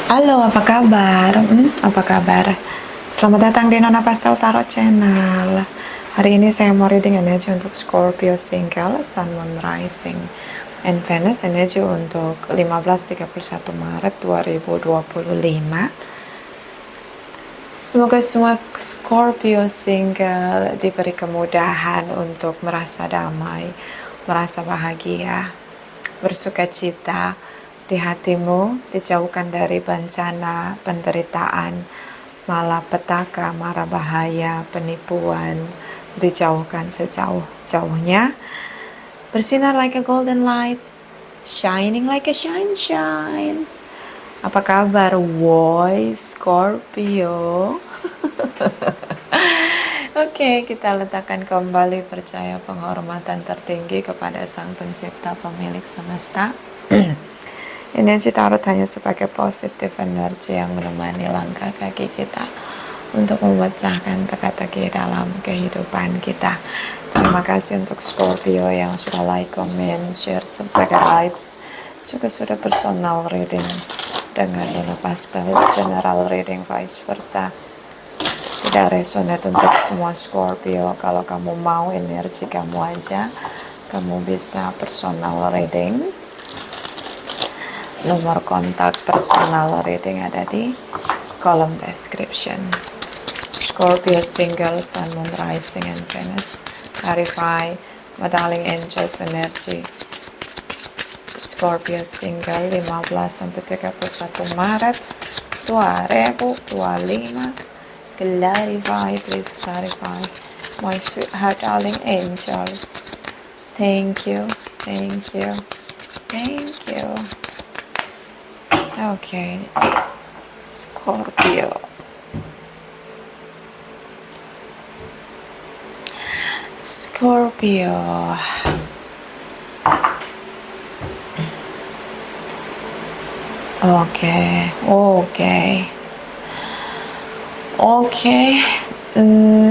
Halo, apa kabar? Apa kabar? Selamat datang di Nona Pastel Tarot Channel. Hari ini saya mau reading energi untuk Scorpio single, Sun, Moon, Rising, and Venus energi untuk 15-31 Maret 2025. Semoga semua Scorpio single diberi kemudahan untuk merasa damai, merasa bahagia, bersuka cita di hatimu, dijauhkan dari bencana, penderitaan, malapetaka, mara bahaya, penipuan, dijauhkan sejauh-jauhnya. Bersinar like a golden light, shining like a shine. Apa kabar, woy Scorpio? Oke, kita letakkan kembali percaya penghormatan tertinggi kepada Sang Pencipta Pemilik Semesta. Energi tarot hanya sebagai positif energi yang menemani langkah kaki kita untuk memecahkan teka-teki dalam kehidupan kita. Terima kasih untuk Scorpio yang sudah like, comment, share, subscribe, juga sudah personal reading dengan Nona Pastel, general reading vice versa. Tidak resonate untuk semua Scorpio. Kalau kamu mau energi kamu aja, kamu bisa personal reading. Nomor kontak personal reading ada di kolom description. Scorpio single, Sun, Moon, Rising, and Venus. Clarify, my darling angels energy. Scorpio single 15-31 Maret 2025. Clarify, please clarify. My sweetheart darling angels. Thank you, thank you, thank you. Okay, Scorpio. Scorpio. Okay.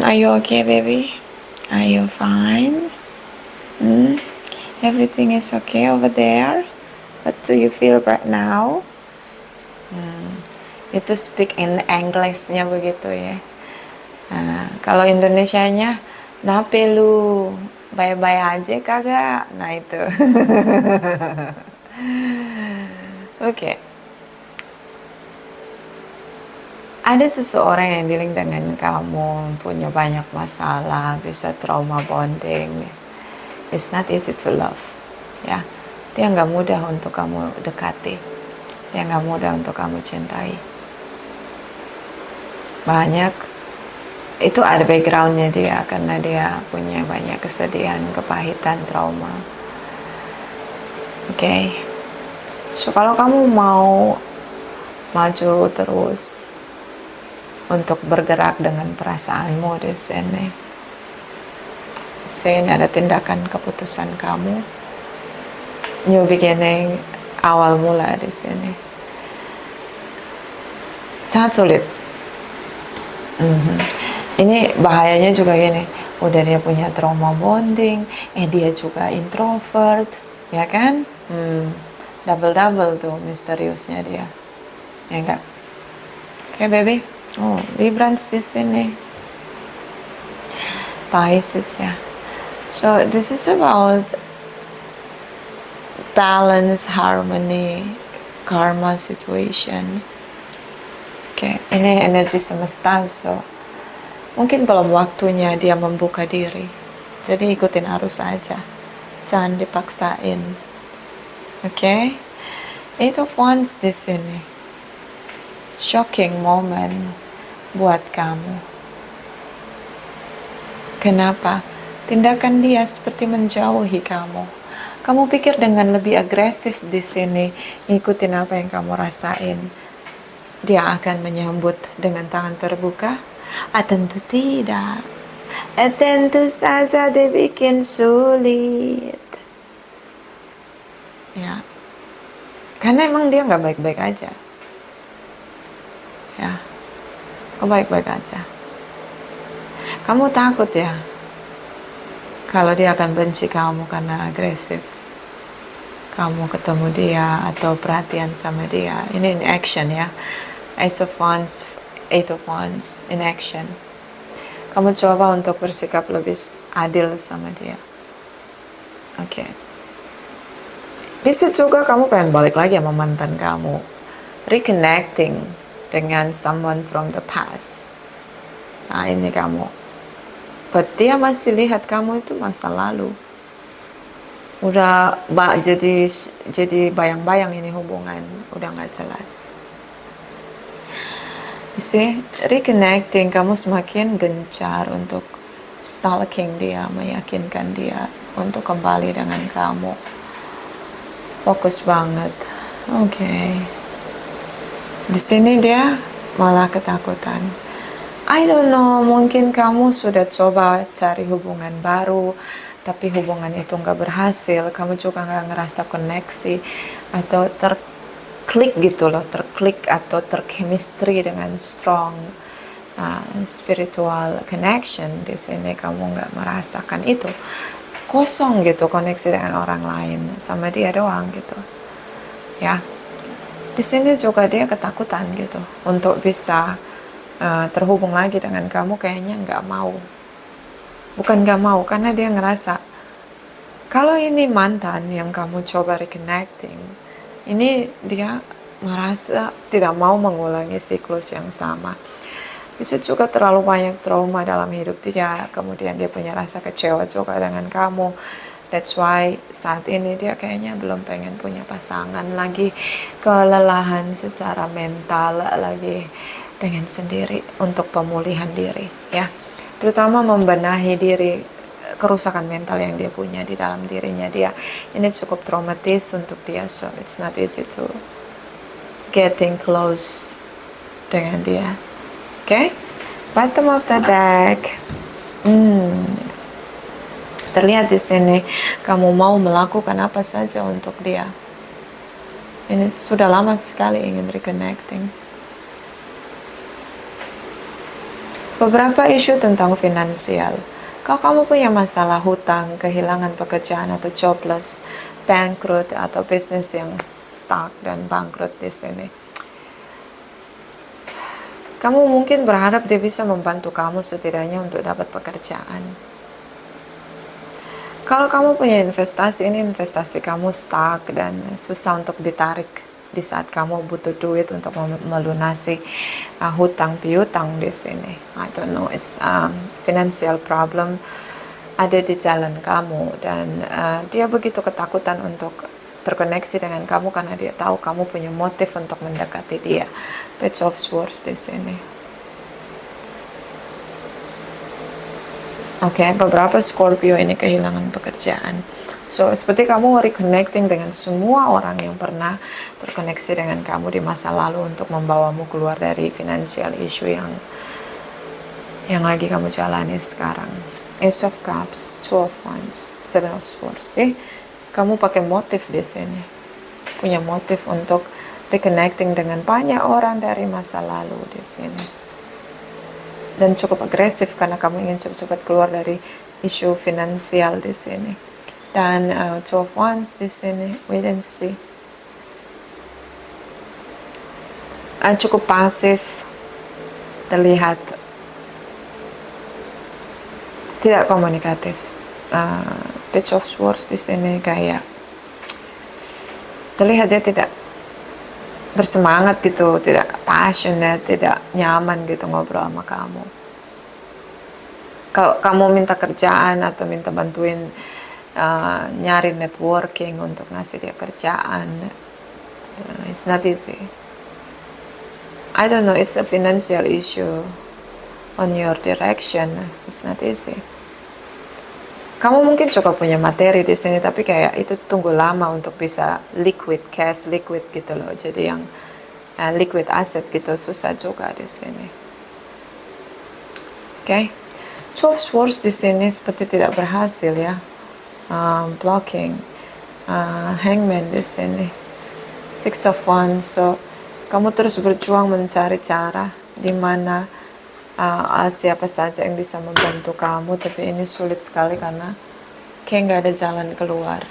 Are you okay, baby? Are you fine? Everything is okay over there? What do you feel right now? Itu speak in English-nya begitu ya. Nah, kalau Indonesianya, nape lu bye-bye aja kagak? Nah itu. Oke. Ada seseorang yang dealing dengan kamu, punya banyak masalah, bisa trauma bonding. It's not easy to love. Ya, dia nggak mudah untuk kamu dekati. Dia nggak mudah untuk kamu cintai. Banyak itu ada backgroundnya dia, karena dia punya banyak kesedihan, kepahitan, trauma. Oke. So kalau kamu mau maju terus untuk bergerak dengan perasaanmu di sini, ada tindakan keputusan kamu, new beginning, awal mula di sini. Sangat sulit. Ini bahayanya juga gini, udah dia punya trauma bonding, dia juga introvert, ya kan? Double tuh misteriusnya dia, ya enggak? Oke, baby. Oh, Librans di sini, Pisces ya. So this is about balance, harmony, karma situation. Oke, ini energi semesta, so mungkin belum waktunya dia membuka diri. Jadi ikutin arus aja, jangan dipaksain. Oke, Eight of Wands di sini, shocking moment buat kamu. Kenapa? Tindakan dia seperti menjauhi kamu. Kamu pikir dengan lebih agresif di sini, ngikutin apa yang kamu rasain, dia akan menyambut dengan tangan terbuka? Tentu tidak. Tentu saja dibikin sulit. Ya, karena emang dia nggak baik-baik aja. Ya, kok baik-baik aja. Kamu takut ya kalau dia akan benci kamu karena agresif, kamu ketemu dia atau perhatian sama dia. Ini in action ya. Ace of Wands, Eight of Wands, in action. Kamu coba untuk bersikap lebih adil sama dia. Oke. Bisa juga kamu pengen balik lagi sama mantan kamu. Reconnecting dengan someone from the past. Nah ini kamu. But dia masih lihat kamu itu masa lalu. Udah jadi bayang-bayang ini hubungan. Udah gak jelas. See, reconnecting, kamu semakin gencar untuk stalking dia, meyakinkan dia untuk kembali dengan kamu. Fokus banget. Oke. Di sini dia malah ketakutan. I don't know, mungkin kamu sudah coba cari hubungan baru, tapi hubungan itu nggak berhasil. Kamu juga nggak ngerasa koneksi atau terklik gitu loh, terklik atau terchemistry dengan strong spiritual connection. Di sini kamu nggak merasakan itu, kosong gitu koneksi dengan orang lain, sama dia doang gitu, ya. Di sini juga dia ketakutan gitu untuk bisa terhubung lagi dengan kamu, kayaknya nggak mau. Bukan nggak mau, karena dia ngerasa kalau ini mantan yang kamu coba reconnecting, ini dia merasa tidak mau mengulangi siklus yang sama. Bisa juga terlalu banyak trauma dalam hidup dia, kemudian dia punya rasa kecewa juga dengan kamu. That's why saat ini dia kayaknya belum pengen punya pasangan lagi, kelelahan secara mental, lagi pengen sendiri untuk pemulihan diri ya, terutama membenahi diri kerusakan mental yang dia punya di dalam dirinya dia. Ini cukup traumatis untuk dia, so it's not easy to getting close dengan dia. Okay, bottom of the deck. Terlihat di sini kamu mau melakukan apa saja untuk dia. Ini sudah lama sekali ingin reconnecting. Beberapa isu tentang finansial. Kalau kamu punya masalah hutang, kehilangan pekerjaan atau jobless, bangkrut atau bisnis yang stuck dan bangkrut di sini. Kamu mungkin berharap dia bisa membantu kamu setidaknya untuk dapat pekerjaan. Kalau kamu punya investasi, ini investasi kamu stuck dan susah untuk ditarik di saat kamu butuh duit untuk melunasi hutang piutang di sini. I don't know, it's financial problem ada di jalan kamu, dan dia begitu ketakutan untuk terkoneksi dengan kamu karena dia tahu kamu punya motif untuk mendekati dia. Page of Swords di sini. Oke, beberapa Scorpio ini kehilangan pekerjaan. So, seperti kamu reconnecting dengan semua orang yang pernah terkoneksi dengan kamu di masa lalu untuk membawamu keluar dari financial issue yang lagi kamu jalani sekarang. Ace of Cups, Two of Wands, Seven of Swords. Kamu pakai motif di sini. Punya motif untuk reconnecting dengan banyak orang dari masa lalu di sini. Dan cukup agresif karena kamu ingin cepat-cepat keluar dari isu finansial di sini. Dan Two of Wands di sini, wait and see. Cukup pasif, terlihat tidak komunikatif. Page of Swords di sini kayak terlihat dia tidak bersemangat gitu, tidak passionate, tidak nyaman gitu ngobrol sama kamu. Kalau kamu minta kerjaan atau minta bantuin nyari networking untuk ngasih dia kerjaan, it's not easy. I don't know, it's a financial issue on your direction, it's not easy. Kamu mungkin juga punya materi di sini, tapi kayak itu tunggu lama untuk bisa liquid cash, liquid gitu loh. Jadi yang liquid asset gitu susah juga di sini. Oke, Two of Swords di sini seperti tidak berhasil ya. Blocking, Hangman di sini, Six of Wands. So kamu terus berjuang mencari cara di mana siapa saja yang bisa membantu kamu, tapi ini sulit sekali karena kayak nggak ada jalan keluar.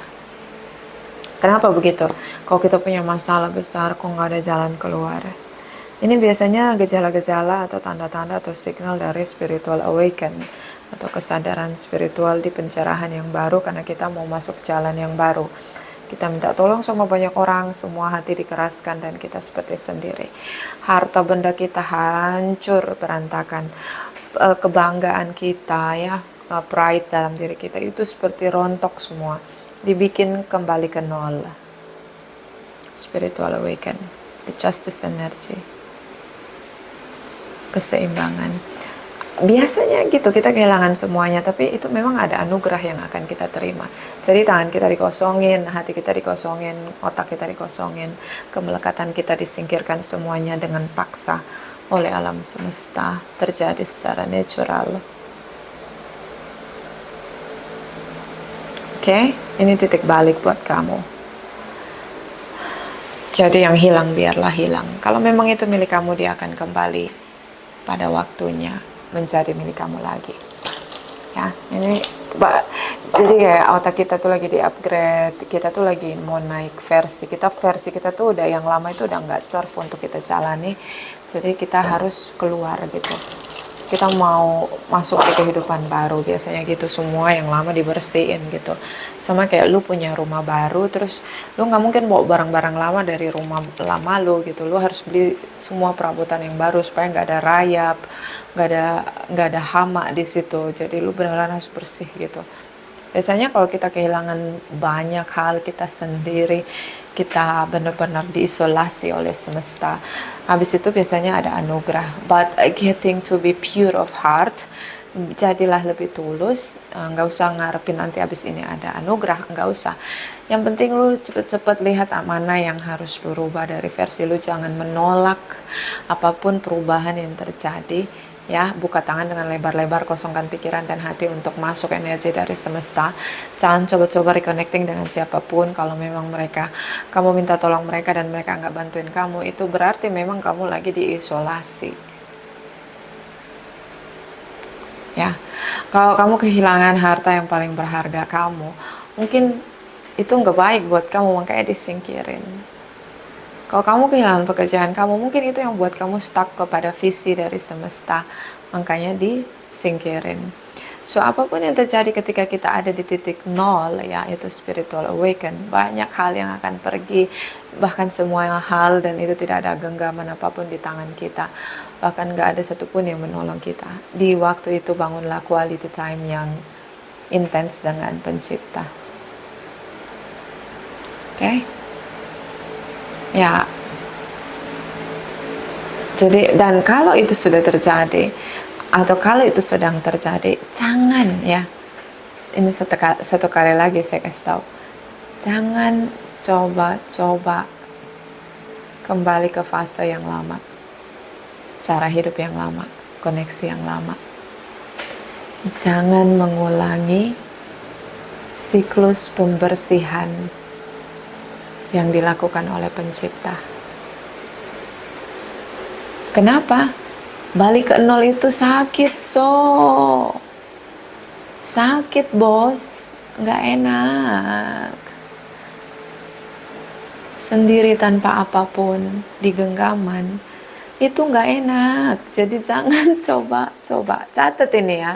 Kenapa begitu? Kalau kita punya masalah besar, kok nggak ada jalan keluar? Ini biasanya gejala-gejala atau tanda-tanda atau signal dari spiritual awaken atau kesadaran spiritual di pencerahan yang baru karena kita mau masuk jalan yang baru. Kita minta tolong sama banyak orang, semua hati dikeraskan dan kita seperti sendiri. Harta benda kita hancur berantakan. Kebanggaan kita ya, pride dalam diri kita itu seperti rontok semua. Dibikin kembali ke nol. Spiritual awaken, the justice energy. Keseimbangan. Biasanya gitu, kita kehilangan semuanya, tapi itu memang ada anugerah yang akan kita terima. Jadi tangan kita dikosongin, hati kita dikosongin, otak kita dikosongin, kemelekatan kita disingkirkan semuanya dengan paksa oleh alam semesta, terjadi secara natural. Oke, ini titik balik buat kamu. Jadi yang hilang biarlah hilang. Kalau memang itu milik kamu, dia akan kembali pada waktunya menjadi milik kamu lagi. Ya, ini jadi kayak otak kita tuh lagi di upgrade, kita tuh lagi mau naik versi kita tuh udah yang lama itu udah nggak serve untuk kita jalani, jadi kita harus keluar gitu. Kita mau masuk ke kehidupan baru, biasanya gitu, semua yang lama dibersihin gitu. Sama kayak lu punya rumah baru, terus lu nggak mungkin bawa barang-barang lama dari rumah lama lu gitu. Lu harus beli semua perabotan yang baru supaya nggak ada rayap, nggak ada hama di situ. Jadi lu benar-benar harus bersih gitu. Biasanya kalau kita kehilangan banyak hal, kita sendiri, kita benar-benar diisolasi oleh semesta. Habis itu biasanya ada anugerah. But getting to be pure of heart, jadilah lebih tulus. Nggak usah ngarepin nanti habis ini ada anugerah, nggak usah. Yang penting lu cepet-cepet lihat mana yang harus lu rubah dari versi lu. Jangan menolak apapun perubahan yang terjadi. Ya, buka tangan dengan lebar-lebar, kosongkan pikiran dan hati untuk masuk energi dari semesta. Jangan coba-coba reconnecting dengan siapapun. Kalau memang kamu minta tolong mereka dan mereka nggak bantuin kamu, itu berarti memang kamu lagi diisolasi. Ya, kalau kamu kehilangan harta yang paling berharga kamu, mungkin itu nggak baik buat kamu, makanya disingkirin. Kalau kamu kehilangan pekerjaan kamu, mungkin itu yang buat kamu stuck kepada visi dari semesta, makanya disingkirin. So, apapun yang terjadi ketika kita ada di titik nol, ya, itu spiritual awaken, banyak hal yang akan pergi, bahkan semua hal, dan itu tidak ada genggaman apapun di tangan kita, bahkan gak ada satupun yang menolong kita. Di waktu itu bangunlah quality time yang intens dengan pencipta. Oke? Ya, jadi, dan kalau itu sudah terjadi atau kalau itu sedang terjadi, jangan ya, ini satu kali lagi saya kasih tahu, jangan coba-coba kembali ke fase yang lama, cara hidup yang lama, koneksi yang lama. Jangan mengulangi siklus pembersihan yang dilakukan oleh pencipta. Kenapa? Balik ke nol itu sakit, sakit bos, nggak enak. Sendiri tanpa apapun di genggaman itu nggak enak. Jadi jangan coba catat ini ya.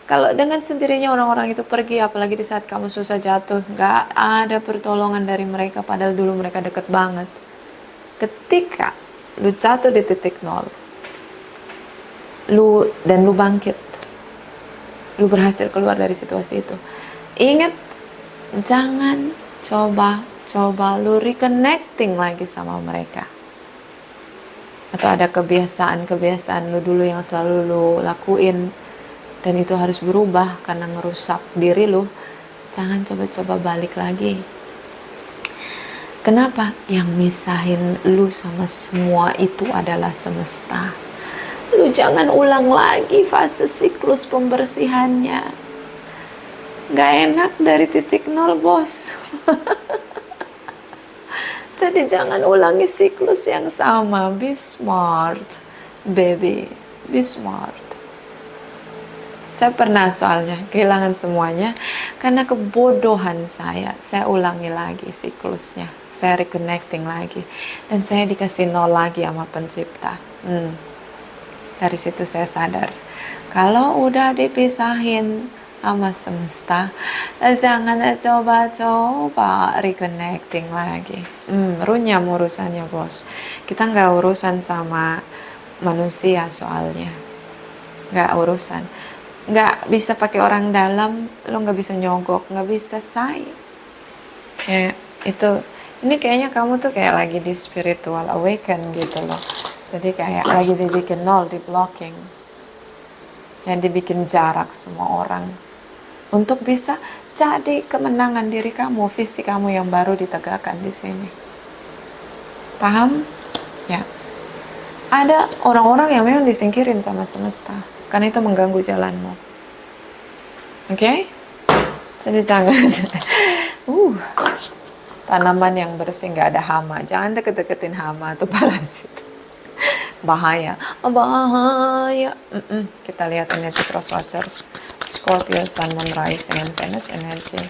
Kalau dengan sendirinya orang-orang itu pergi, apalagi di saat kamu susah jatuh, nggak ada pertolongan dari mereka, padahal dulu mereka deket banget. Ketika lu jatuh di titik nol, lu bangkit, lu berhasil keluar dari situasi itu. Ingat, jangan coba lu reconnecting lagi sama mereka. Atau ada kebiasaan lu dulu yang selalu lu lakuin, dan itu harus berubah karena ngerusak diri lu. Jangan coba-coba balik lagi. Kenapa? Yang misahin lu sama semua itu adalah semesta. Lu jangan ulang lagi fase siklus pembersihannya. Gak enak dari titik nol, bos. Jadi jangan ulangi siklus yang sama. Be smart, baby. Be smart. Saya pernah soalnya kehilangan semuanya karena kebodohan saya. Saya ulangi lagi siklusnya. Saya reconnecting lagi. Dan saya dikasih nol lagi sama pencipta. Dari situ saya sadar. Kalau udah dipisahin sama semesta, jangan coba-coba reconnecting lagi. Runyam urusannya bos. Kita nggak urusan sama manusia soalnya. Nggak urusan. Nggak bisa pakai orang dalam, lo nggak bisa nyogok, nggak bisa say. Ya, itu. Ini kayaknya kamu tuh kayak lagi di spiritual awaken gitu loh. Jadi kayak lagi dibikin nol, di blocking. Yang dibikin jarak semua orang. Untuk bisa jadi kemenangan diri kamu, visi kamu yang baru ditegakkan di sini. Paham? Ya. Ada orang-orang yang memang disingkirin sama semesta. Karena itu mengganggu jalanmu. Oke? Jadi jangan tanaman yang bersih, nggak ada hama. Jangan deket-deketin hama atau parasit. Bahaya. Kita lihat energi cross watchers. Scorpio, Sun, Moon, Rising, and Venus energi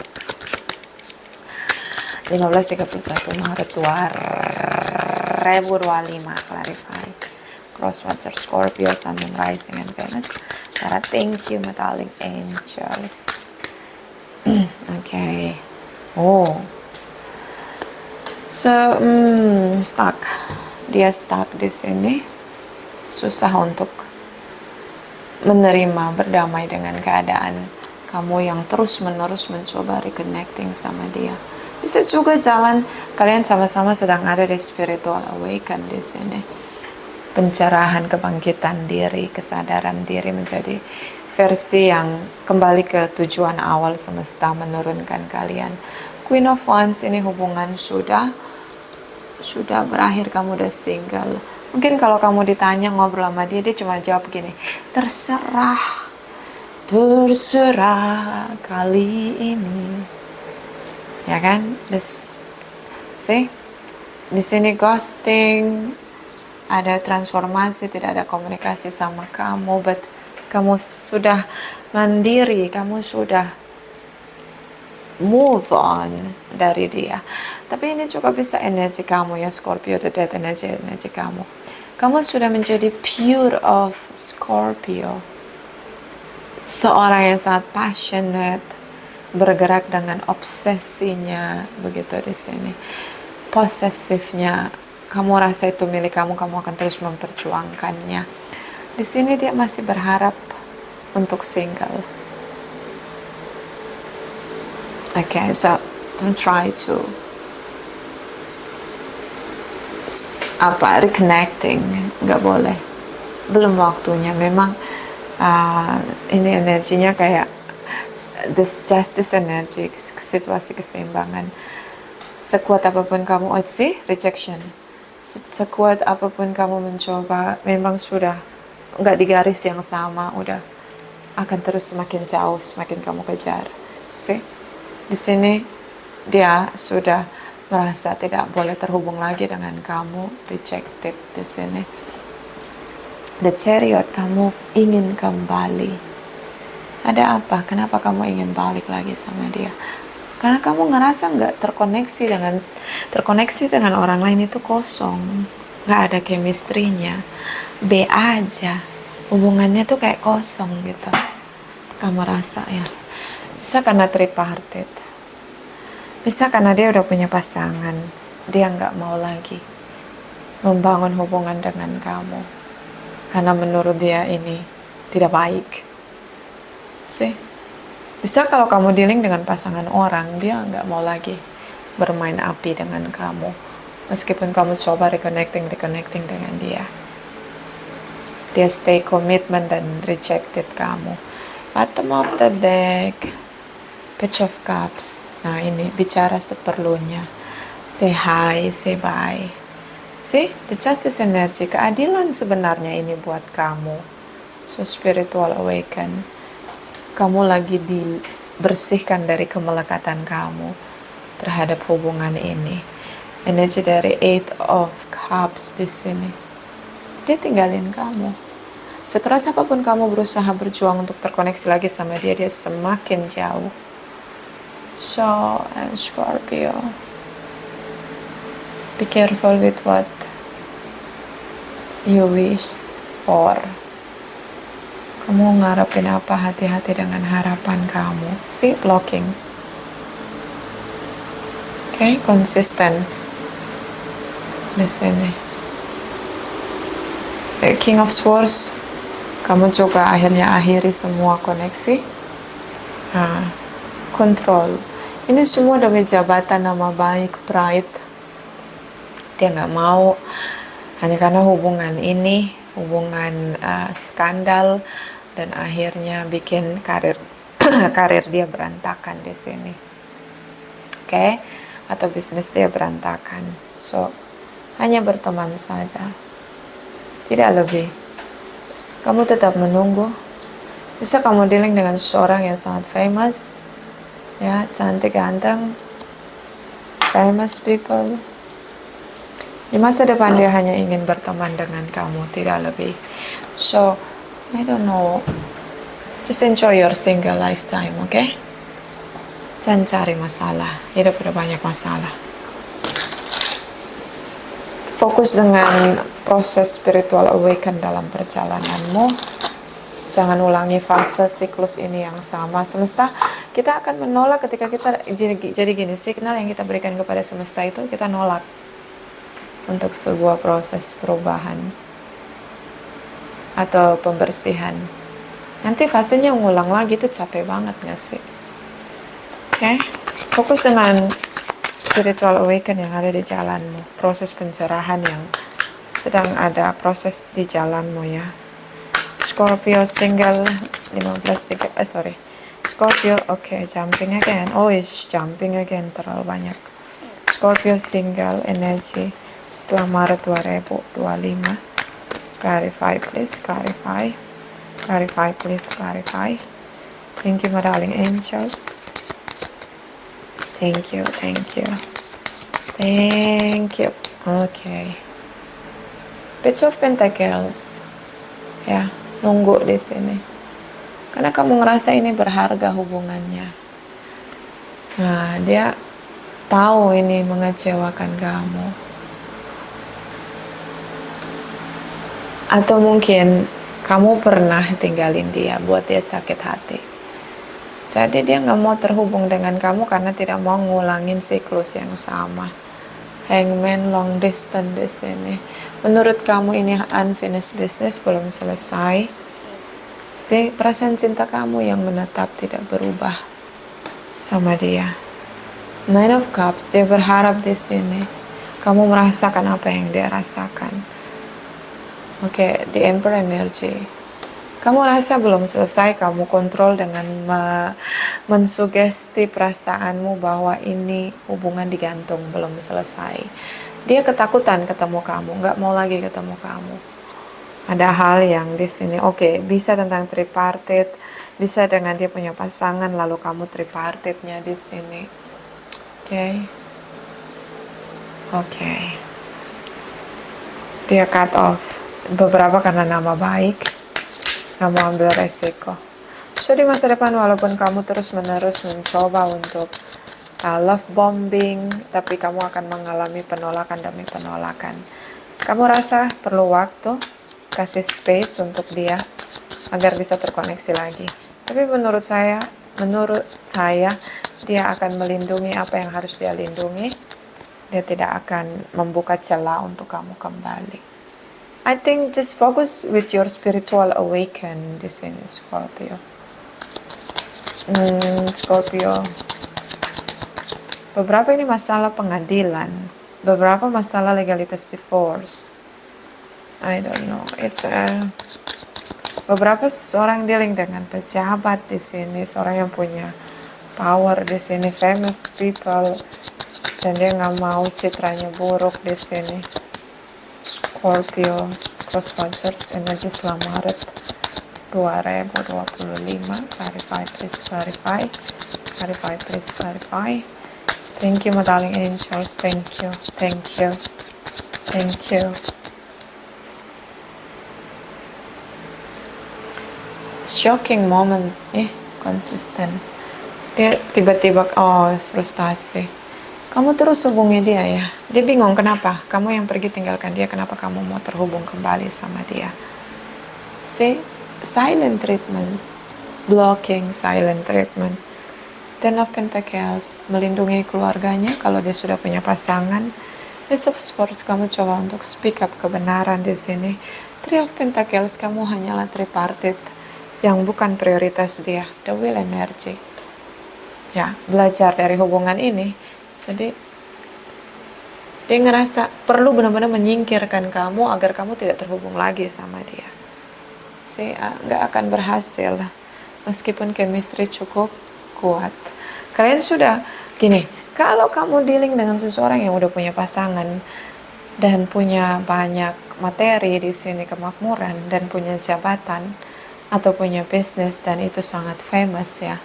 15-31 Maret 2025. Clarify. Cross watcher Scorpio, Sun, Moon, Rising, and Venus. Cara thank you metallic angels. Okay. So stuck. Dia stuck di sini. Susah untuk menerima, berdamai dengan keadaan kamu yang terus-menerus mencoba reconnecting sama dia. Bisa juga jalan kalian sama-sama sedang ada di spiritual awaken di sini. Pencerahan, kebangkitan diri, kesadaran diri menjadi versi yang kembali ke tujuan awal semesta menurunkan kalian. Queen of Wands ini hubungan sudah berakhir, kamu udah single. Mungkin kalau kamu ditanya ngobrol sama dia cuma jawab gini, terserah kali ini, ya kan? See, di sini ghosting, ada transformasi, tidak ada komunikasi sama kamu, but kamu sudah mandiri, kamu sudah move on dari dia. Tapi ini juga bisa energi kamu ya Scorpio, the death energi kamu. Kamu sudah menjadi pure of Scorpio. Seorang yang sangat passionate, bergerak dengan obsesinya, begitu di sini. Posesifnya, kamu rasa itu milik kamu, kamu akan terus memperjuangkannya. Di sini dia masih berharap untuk single. Okay, so don't try to reconnecting, nggak boleh, belum waktunya. Memang ini energinya kayak this justice energy, situasi keseimbangan. Sekuat apapun kamu rejection, sekuat apapun kamu mencoba, memang sudah nggak di garis yang sama, udah akan terus semakin jauh, semakin kamu kejar. Di sini dia sudah merasa tidak boleh terhubung lagi dengan kamu, rejected di sini. The Chariot, kamu ingin kembali. Ada apa? Kenapa kamu ingin balik lagi sama dia? Karena kamu ngerasa nggak terkoneksi dengan orang lain, itu kosong, nggak ada chemistry-nya, B aja, hubungannya tuh kayak kosong gitu. Kamu rasa ya. Bisa karena tripartite, bisa karena dia udah punya pasangan, dia nggak mau lagi membangun hubungan dengan kamu karena menurut dia ini tidak baik. Bisa kalau kamu dealing dengan pasangan orang, dia nggak mau lagi bermain api dengan kamu meskipun kamu coba reconnecting dengan dia. Dia stay commitment dan rejected kamu. Bottom of the deck, Page of Cups. Nah ini bicara seperlunya. Say hi, say bye. The justice energy, keadilan sebenarnya ini buat kamu. So spiritual awaken. Kamu lagi dibersihkan dari kemelekatan kamu terhadap hubungan ini. Energi dari 8 of Cups di sini. Dia tinggalin kamu. Sekeras apapun kamu berusaha berjuang untuk terkoneksi lagi sama dia, dia semakin jauh. So, and Scorpio, be careful with what you wish for. Kamu ngarepin apa, hati-hati dengan harapan kamu. See, blocking. Okay, konsisten di sini. King of Swords, kamu juga akhirnya akhiri semua koneksi. Control. Ini semua demi jabatan, nama baik, pride. Dia nggak mau hanya karena hubungan ini, hubungan skandal, dan akhirnya bikin karir karir dia berantakan di sini. Oke? Atau bisnis dia berantakan. So, hanya berteman saja. Tidak lebih. Kamu tetap menunggu. Bisa kamu dealing dengan seorang yang sangat famous, ya, cantik, ganteng, famous people. Di masa depan dia hanya ingin berteman dengan kamu, tidak lebih. So, I don't know. Just enjoy your single lifetime, okay? Jangan cari masalah. Hidup udah banyak masalah. Fokus dengan proses spiritual awaken dalam perjalananmu. Jangan ulangi fase siklus ini yang sama. Semesta, kita akan menolak ketika kita jadi gini, signal yang kita berikan kepada semesta itu kita nolak untuk sebuah proses perubahan atau pembersihan. Nanti fasenya ngulang lagi, itu capek banget gak sih? Oke? Fokus dengan spiritual awaken yang ada di jalanmu, proses pencerahan yang sedang ada, proses di jalanmu ya. Scorpio single 15 Scorpio, okay, jumping again. Oh, it's jumping again, terlalu banyak. Scorpio single energy setelah Maret 2025. Clarify, please, clarify. Clarify, please, clarify. Thank you, my darling angels. Thank you, thank you. Thank you. Okay. Page of Pentacles. Ya, nunggu di sini. Karena kamu ngerasa ini berharga hubungannya. Nah, dia tahu ini mengecewakan kamu. Atau mungkin kamu pernah tinggalin dia, buat dia sakit hati. Jadi dia nggak mau terhubung dengan kamu karena tidak mau ngulangin siklus yang sama. Hangman, long distance di sini. Menurut kamu ini unfinished business, belum selesai. Si perasaan cinta kamu yang menetap tidak berubah sama dia. Nine of Cups, dia berharap di sini kamu merasakan apa yang dia rasakan. Oke, the Emperor energy. Kamu rasa belum selesai, kamu kontrol dengan mensugesti perasaanmu bahwa ini hubungan digantung, belum selesai. Dia ketakutan ketemu kamu, nggak mau lagi ketemu kamu. Ada hal yang di sini, oke, bisa tentang tripartite, bisa dengan dia punya pasangan, lalu kamu tripartite-nya di sini. Oke. Dia cut off. Beberapa karena nama baik, kamu ambil resiko. So di masa depan walaupun kamu terus menerus mencoba untuk love bombing, tapi kamu akan mengalami penolakan demi penolakan. Kamu rasa perlu waktu, kasih space untuk dia agar bisa terkoneksi lagi. Tapi menurut saya dia akan melindungi apa yang harus dia lindungi. Dia tidak akan membuka celah untuk kamu kembali. I think just focus with your spiritual awaken di sini, Scorpio. Scorpio. Beberapa ini masalah pengadilan, beberapa masalah legalitas divorce. I don't know. It's beberapa seorang dealing dengan pejabat di sini, seorang yang punya power di sini, famous people, dan dia nggak mau citranya buruk di sini. Scorpio, cross-watchers, energi selama Maret 2025. Clarify, please, clarify. Clarify, please, clarify. Thank you, my darling angels. Thank you, thank you, thank you. shocking moment, konsisten. Dia tiba-tiba frustasi. Kamu terus hubungi dia ya. Dia bingung kenapa. Kamu yang pergi tinggalkan dia, kenapa kamu mau terhubung kembali sama dia. See, silent treatment, blocking, silent treatment. Ten of Pentacles, melindungi keluarganya kalau dia sudah punya pasangan. Ace of Swords, kamu coba untuk speak up kebenaran di sini. Three of Pentacles, kamu hanyalah tripartite yang bukan prioritas dia. The Wheel energy. Ya, belajar dari hubungan ini. Jadi dia ngerasa perlu benar-benar menyingkirkan kamu agar kamu tidak terhubung lagi sama dia. Nggak akan berhasil meskipun chemistry cukup kuat. Kalian sudah gini, kalau kamu dealing dengan seseorang yang udah punya pasangan dan punya banyak materi di sini, kemakmuran dan punya jabatan atau punya bisnis dan itu sangat famous ya,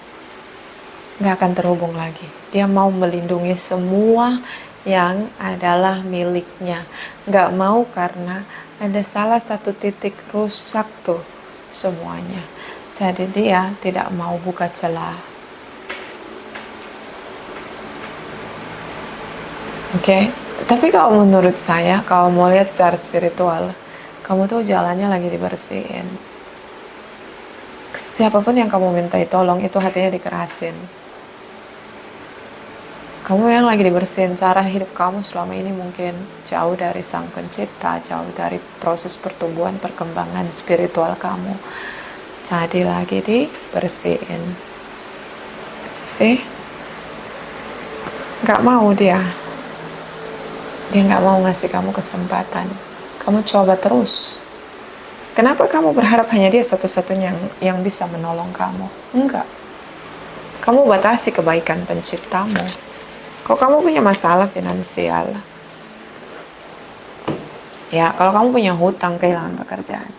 nggak akan terhubung lagi. Dia mau melindungi semua yang adalah miliknya. Nggak mau karena ada salah satu titik rusak tuh semuanya. Jadi dia tidak mau buka celah. Oke, tapi kalau menurut saya, kalau mau lihat secara spiritual, kamu tuh jalannya lagi dibersihin. Siapapun yang kamu mintai tolong, itu hatinya dikerasin. Kamu yang lagi dibersihin, cara hidup kamu selama ini mungkin jauh dari Sang Pencipta, jauh dari proses pertumbuhan, perkembangan spiritual kamu. Jadi lagi dibersihin. See? Gak mau dia. Dia gak mau ngasih kamu kesempatan. Kamu coba terus. Kenapa kamu berharap hanya dia satu-satunya yang bisa menolong kamu? Enggak. Kamu batasi kebaikan penciptamu. Kalau kamu punya masalah finansial, ya kalau kamu punya hutang, kehilangan pekerjaan,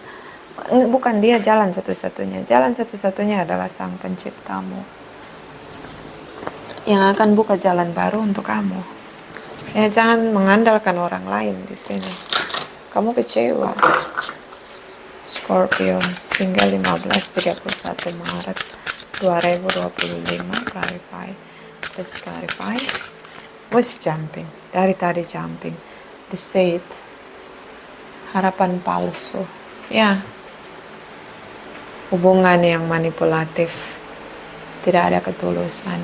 bukan dia jalan satu-satunya. Jalan satu-satunya adalah Sang Penciptamu yang akan buka jalan baru untuk kamu. Ya, jangan mengandalkan orang lain di sini. Kamu kecewa. Scorpio, tanggal 15-31 Maret 2025. Clarify. Let's clarify. Was jumping. Dari tadi jumping. Deceit. Harapan palsu. Ya. Hubungan yang manipulatif. Tidak ada ketulusan.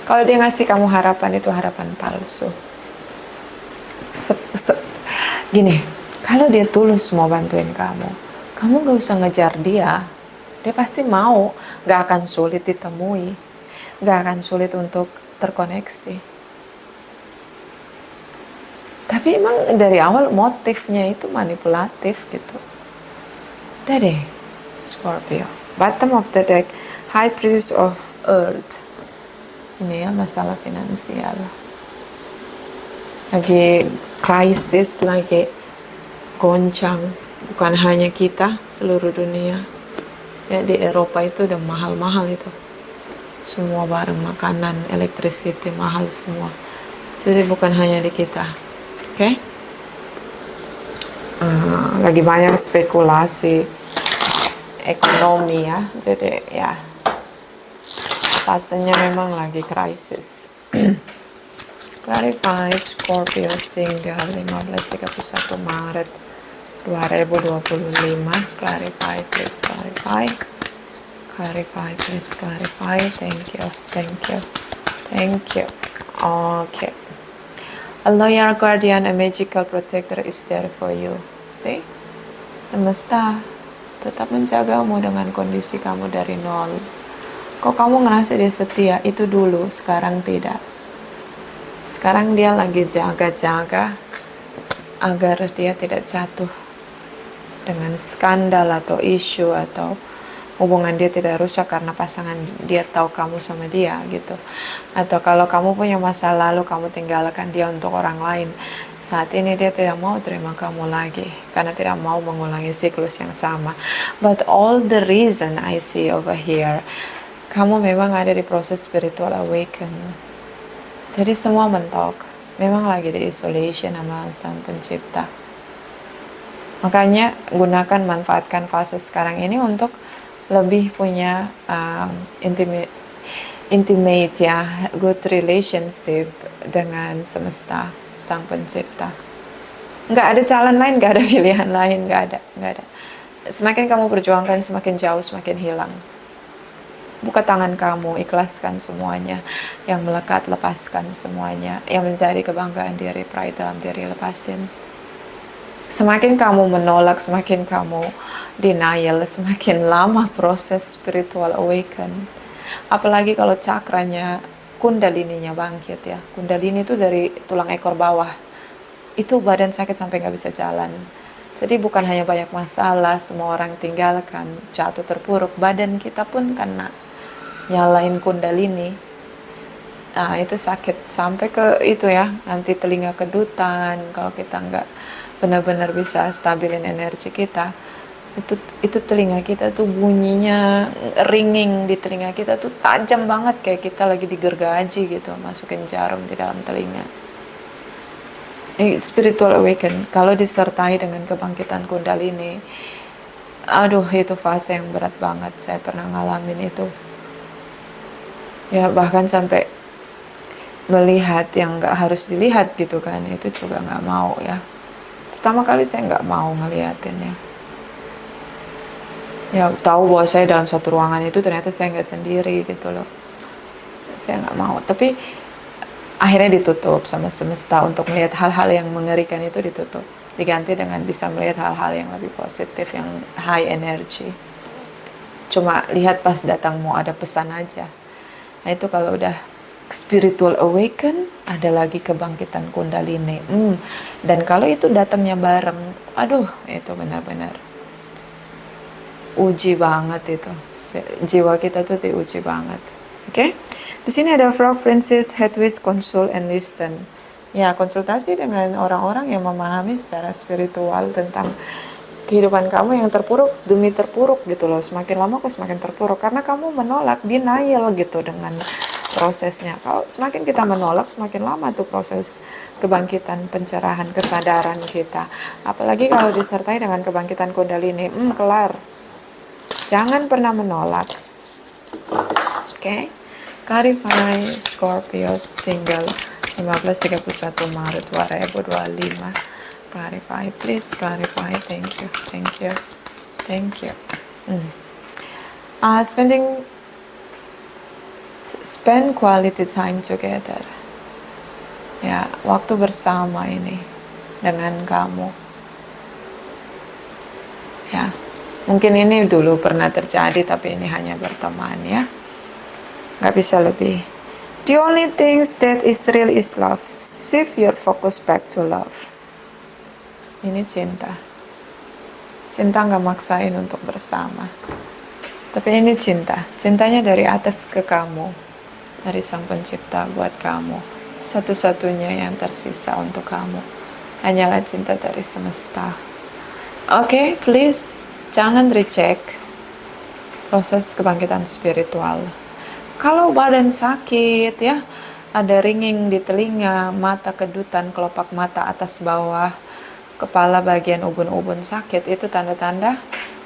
Kalau dia ngasih kamu harapan, itu harapan palsu. Gini, kalau dia tulus mau bantuin kamu gak usah ngejar dia. Dia pasti mau. Gak akan sulit ditemui. Gak akan sulit untuk terkoneksi. Tapi emang dari awal motifnya itu manipulatif gitu. Udah deh, Scorpio. Bottom of the deck, High Priestess of Earth. Ini ya masalah finansial. Lagi krisis, lagi goncang. Bukan hanya kita, seluruh dunia. Ya, di Eropa itu udah mahal-mahal itu. Semua barang makanan, electricity mahal semua. Jadi bukan hanya di kita. Oke? Lagi banyak spekulasi ekonomi ya. Jadi ya fasenya memang lagi krisis. Clarify Scorpio single 15-31 Maret 2025. Clarify, please clarify. Clarify, please clarify. Thank you. Okay. A loyal guardian, a magical protector is there for you. See? Semesta tetap menjagamu dengan kondisi kamu dari nol. Kok kamu ngerasa dia setia, itu dulu, sekarang tidak. Sekarang dia lagi jaga-jaga agar dia tidak jatuh dengan skandal atau isu atau hubungan dia tidak rusak karena pasangan dia tahu kamu sama dia gitu. Atau kalau kamu punya masa lalu, kamu tinggalkan dia untuk orang lain. Saat ini dia tidak mau terima kamu lagi karena tidak mau mengulangi siklus yang sama. But all the reason I see over here, kamu memang ada di proses spiritual awaken. Jadi semua mentok. Memang lagi di isolation sama Sang Pencipta. Makanya manfaatkan fase sekarang ini untuk lebih punya intimate ya, good relationship dengan semesta, sang pencipta. Nggak ada jalan lain, nggak ada pilihan lain, nggak ada. Semakin kamu perjuangkan, semakin jauh, semakin hilang. Buka tangan kamu, ikhlaskan semuanya. Yang melekat, lepaskan semuanya. Yang menjadi kebanggaan diri, pride dalam diri, lepasin. Semakin kamu menolak, semakin kamu denial, semakin lama proses spiritual awaken. Apalagi kalau cakranya, kundalininya bangkit ya. Kundalini itu dari tulang ekor bawah. Itu badan sakit sampai nggak bisa jalan. Jadi bukan hanya banyak masalah, semua orang tinggalkan, jatuh terpuruk, badan kita pun kena. Nyalain kundalini, nah itu sakit sampai ke itu ya, nanti telinga kedutan kalau kita nggak benar-benar bisa stabilin energi kita. Itu telinga kita tuh bunyinya ringing di telinga kita tuh tajam banget, kayak kita lagi digergaji gitu, masukin jarum di dalam telinga. Spiritual awaken kalau disertai dengan kebangkitan kundalini, aduh itu fase yang berat banget. Saya pernah ngalamin itu ya, bahkan sampai melihat yang nggak harus dilihat gitu kan, itu juga nggak mau ya. Pertama kali saya nggak mau ngeliatin ya, tahu bahwa saya dalam satu ruangan itu ternyata saya nggak sendiri gitu loh. Saya nggak mau, tapi akhirnya ditutup sama semesta untuk melihat hal-hal yang mengerikan, itu ditutup, diganti dengan bisa melihat hal-hal yang lebih positif, yang high energy. Cuma lihat pas datang mau ada pesan aja. Nah itu kalau udah spiritual awaken, ada lagi kebangkitan kundalini. Dan kalau itu datangnya bareng, aduh itu benar-benar uji banget itu. Jiwa kita tuh diuji banget. Oke? Di sini ada Frog Princess, Hedwig, Consult and Listen. Ya, konsultasi dengan orang-orang yang memahami secara spiritual tentang kehidupan kamu yang terpuruk demi terpuruk gitu loh. Semakin lama kok semakin terpuruk karena kamu menolak, denial gitu dengan prosesnya. Kalau semakin kita menolak, semakin lama tuh proses kebangkitan, pencerahan, kesadaran kita. Apalagi kalau disertai dengan kebangkitan kundalini, kelar. Jangan pernah menolak. Oke? Clarify Scorpio single 15-31 Maret 2025. Clarify, please clarify. Thank you. Spend quality time together. Ya, waktu bersama ini dengan kamu. Ya, mungkin ini dulu pernah terjadi, tapi ini hanya berteman ya. Gak bisa lebih. The only things that is real is love. Shift your focus back to love. Ini cinta. Cinta gak maksain untuk bersama. Tapi ini cinta. Cintanya dari atas ke kamu. Dari sang pencipta buat kamu. Satu-satunya yang tersisa untuk kamu. Hanyalah cinta dari semesta. Oke, please jangan reject proses kebangkitan spiritual. Kalau badan sakit ya, ada ringing di telinga, mata kedutan, kelopak mata atas bawah, kepala bagian ubun-ubun sakit, itu tanda-tanda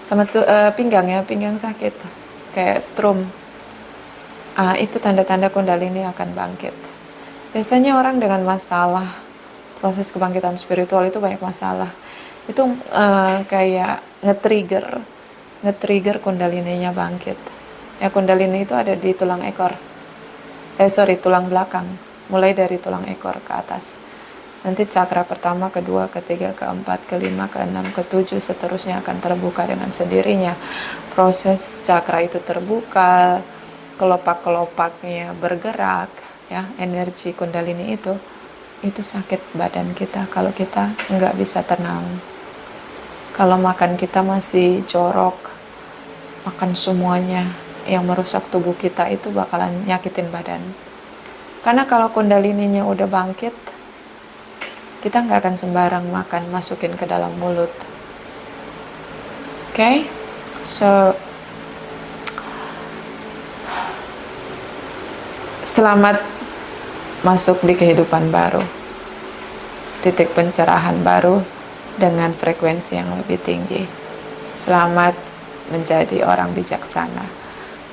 sama pinggang sakit, kayak strum. Itu tanda-tanda kundalini akan bangkit. Biasanya orang dengan masalah proses kebangkitan spiritual itu banyak masalah. Itu kayak nge-trigger kundalininya bangkit. Ya, kundalini itu ada di tulang belakang, mulai dari tulang ekor ke atas. Nanti cakra pertama, kedua, ketiga, keempat, kelima, keenam, ketujuh, seterusnya akan terbuka dengan sendirinya. Proses cakra itu terbuka, kelopak-kelopaknya bergerak, ya, energi kundalini itu sakit badan kita kalau kita nggak bisa tenang. Kalau makan kita masih jorok, makan semuanya yang merusak tubuh kita, itu bakalan nyakitin badan. Karena kalau kundalininya udah bangkit, kita nggak akan sembarang makan masukin ke dalam mulut. Okay? So, selamat masuk di kehidupan baru, titik pencerahan baru dengan frekuensi yang lebih tinggi. Selamat menjadi orang bijaksana.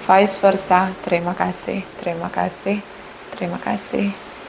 Vice versa, terima kasih, terima kasih, terima kasih.